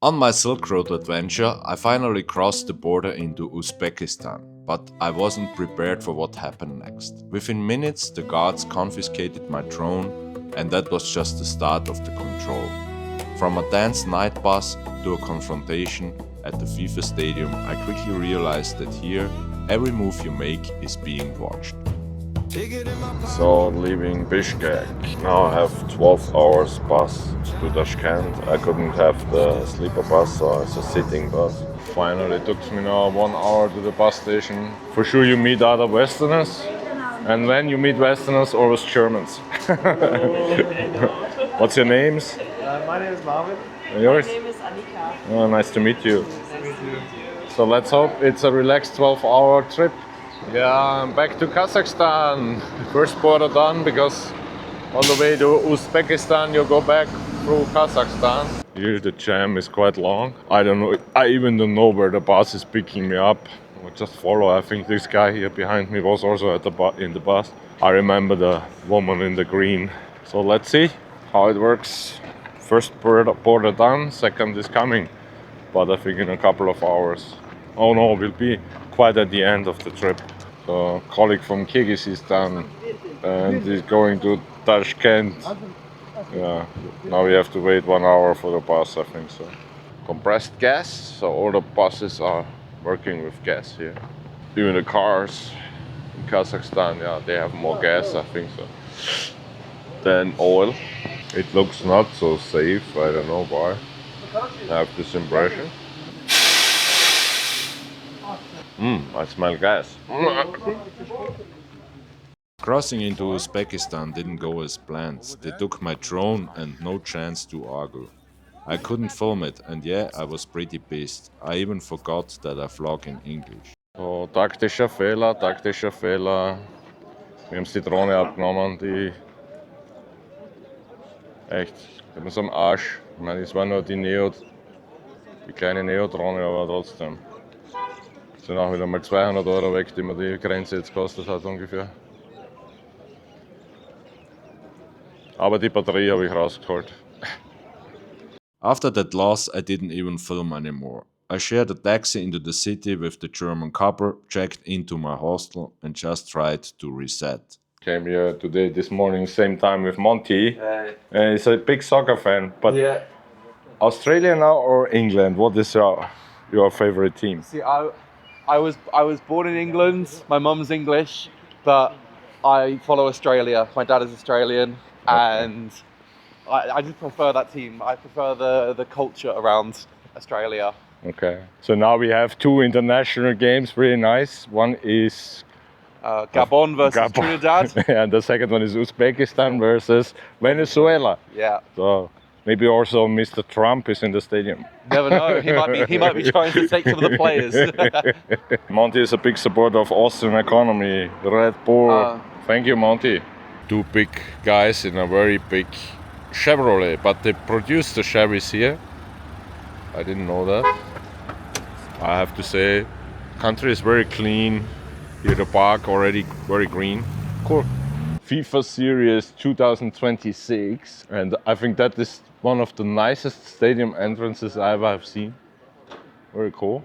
On my Silk Road adventure, I finally crossed the border into Uzbekistan, but I wasn't prepared for what happened next. Within minutes, the guards confiscated my drone, and that was just the start of the control. From a dance night bus to a confrontation at the FIFA stadium, I quickly realized that here, every move you make is being watched. So leaving Bishkek, now I have 12 hours bus to Tashkent. I couldn't have the sleeper bus, so it's a sitting bus. Finally, it took me now 1 hour to the bus station. For sure you meet other Westerners, and when you meet Westerners, always Germans. What's your names? My name is Marvin. And yours? My name is Annika. Oh, nice to meet you. Nice to meet you. So let's hope it's a relaxed 12-hour trip. Yeah, I'm back to Kazakhstan. First border done, because on the way to Uzbekistan you go back through Kazakhstan. Here the jam is quite long. I even don't know where the bus is picking me up. I just follow. I think this guy here behind me was also at in the bus. I remember the woman in the green. So let's see how it works. First border done, second is coming. But I think in a couple of hours. Oh no, we'll be quite at the end of the trip. So, a colleague from Kyrgyzstan, and he's going to Tashkent. Yeah, now we have to wait 1 hour for the bus, I think so. Compressed gas, so all the buses are working with gas here. Even the cars in Kazakhstan, yeah, they have more gas, I think so, than oil. It looks not so safe, I don't know why. I have this impression. I smell gas. Crossing into Uzbekistan didn't go as planned. They took my drone and no chance to argue. I couldn't film it, and yeah, I was pretty pissed. I even forgot that I vlog in English. So, taktischer Fehler, taktischer Fehler. Wir haben die Drohne abgenommen, die echt, die haben so am Arsch. Ich meine, es war nur die kleine Neo-Drohne, aber trotzdem. Es sind auch wieder mal 200 Euro weg, die mir die Grenze jetzt kostet hat ungefähr. Aber die Batterie habe ich rausgeholt. After that loss, I didn't even film anymore. I shared a taxi into the city with the German couple, checked into my hostel, and just tried to reset. Came here today, this morning, same time with Monty. He's a big soccer fan, but Yeah. Australia now or England? What is your favorite team? See, I was born in England. My mum's English, but I follow Australia. My dad is Australian, and I just prefer that team. I prefer the culture around Australia. Okay. So now we have two international games, really nice. One is Gabon versus Trinidad. and the second one is Uzbekistan versus Venezuela. Yeah. So maybe also Mr. Trump is in the stadium. Never know. He might be trying to take some of the players. Monty is a big supporter of Austrian economy, Red Bull. Thank you, Monty. Two big guys in a very big Chevrolet, but they produce the Chevys here. I didn't know that. I have to say, country is very clean. Here the park already very green. Cool. FIFA Series 2026, and I think that is one of the nicest stadium entrances I ever have seen. Very cool.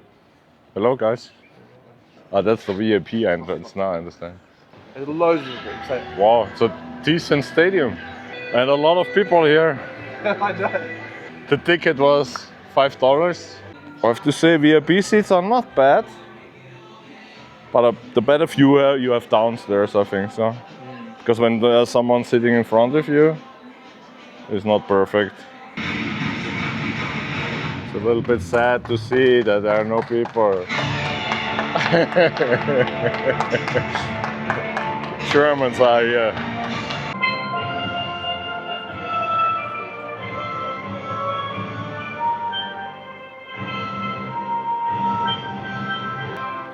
Hello, guys. That's the VIP entrance. Now I understand. There's loads of them. Wow, it's a decent stadium, and a lot of people here. I know. The ticket was $5. I have to say, VIP seats are not bad, but the better view you have downstairs, I think so. Because when there's someone sitting in front of you, it's not perfect. It's a little bit sad to see that there are no people. Germans are here.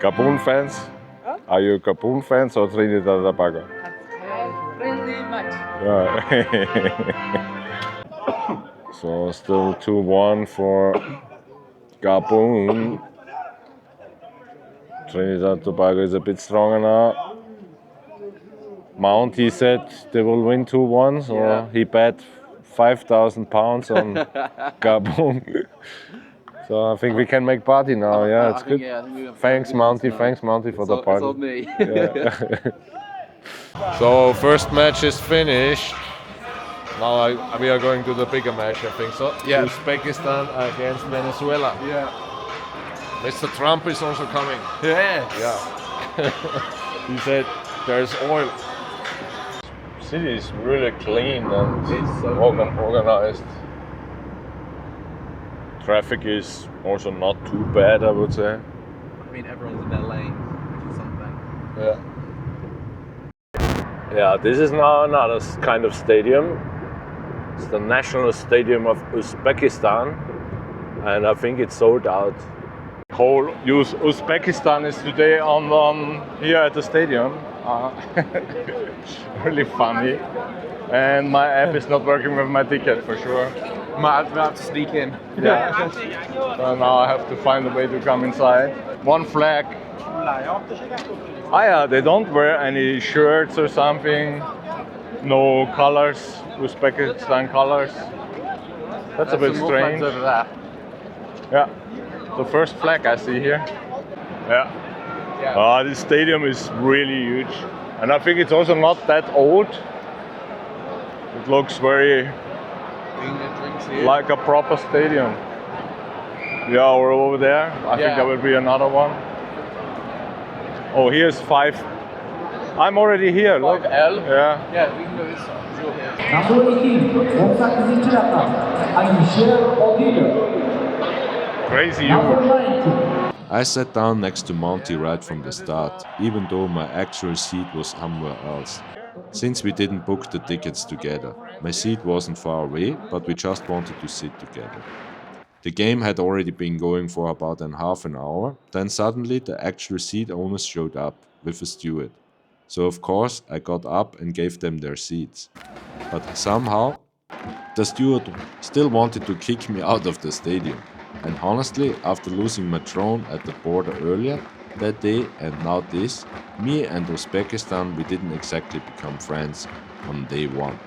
Gabon fans? Huh? Are you Gabon fans or Trinidad and Tobago? Really much. Yeah. So still 2-1 for Gabon. Trinidad and Tobago is a bit stronger now. Monty said they will win 2-1, so he bet £5,000 on Gabon. So I think we can make party now. Yeah, it's I think, good. yeah, I think we have Thanks, good Monty. tonight. Thanks, Monty, for the It's party. on me. Yeah. So first match is finished. Now we are going to the bigger match, I think so. Yeah. Uzbekistan against Venezuela. Yeah. Mr. Trump is also coming. Yeah. Yeah. He said there's oil. City is really clean and It's so organized. Traffic is also not too bad, I would say. I mean, everyone's in their lane, which is something. Yeah. Yeah, this is now another kind of stadium. It's the national stadium of Uzbekistan, and I think it's sold out. Whole Uzbekistan is today on here at the stadium. Really funny. And my app is not working with my ticket for sure. Might have to sneak in. Yeah. So now I have to find a way to come inside. One flag. Ah yeah, they don't wear any shirts or something. No colors, Uzbekistan colors. That's a bit some more flags strange. over there. Yeah, the first flag I see here. Yeah. This stadium is really huge. And I think it's also not that old. It looks very Drinks here. like a proper stadium. Yeah, we're over there. I think there will be another one. Oh, here's 5. I'm already here. Look. 5L? Yeah. Yeah, we can go this side. 'Cause you're here. Number 18, 18 rakam, Ayşe Odile. Crazy Number huge. 19. I sat down next to Monty right from the start, even though my actual seat was somewhere else. Since we didn't book the tickets together, my seat wasn't far away, but we just wanted to sit together. The game had already been going for about half an hour, then suddenly the actual seat owners showed up with a steward. So of course I got up and gave them their seats. But somehow the steward still wanted to kick me out of the stadium. And honestly, after losing my throne at the border earlier that day and now this, me and Uzbekistan, we didn't exactly become friends on day one.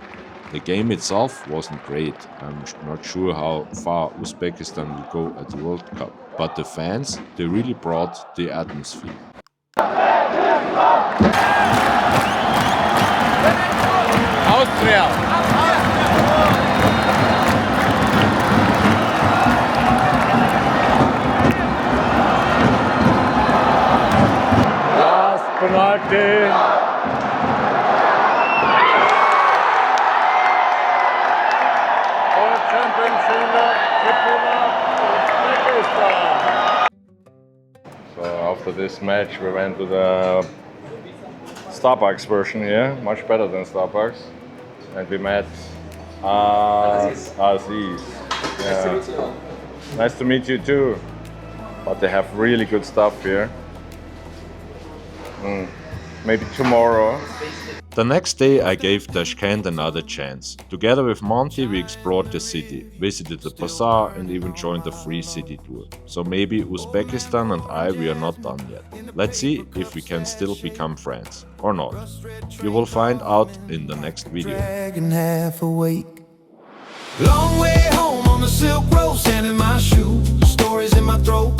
The game itself wasn't great. I'm not sure how far Uzbekistan will go at the World Cup. But the fans, they really brought the atmosphere. Austria. Last penalty. World Championship Uzbekistan. So after this match, we went to the Starbucks version here, much better than Starbucks. And we met Aziz. Yeah. Nice to meet you too. But they have really good stuff here. Maybe tomorrow. The next day I gave Tashkent another chance. Together with Monty we explored the city, visited the bazaar and even joined a free city tour. So maybe Uzbekistan and I, we are not done yet. Let's see if we can still become friends or not. You will find out in the next video. Dragging half awake. Long way home on the Silk Road, sand in my shoes, stories in my throat.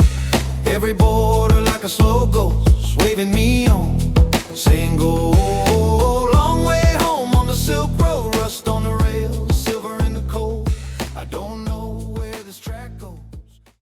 Every border like a slow ghost, waving me on.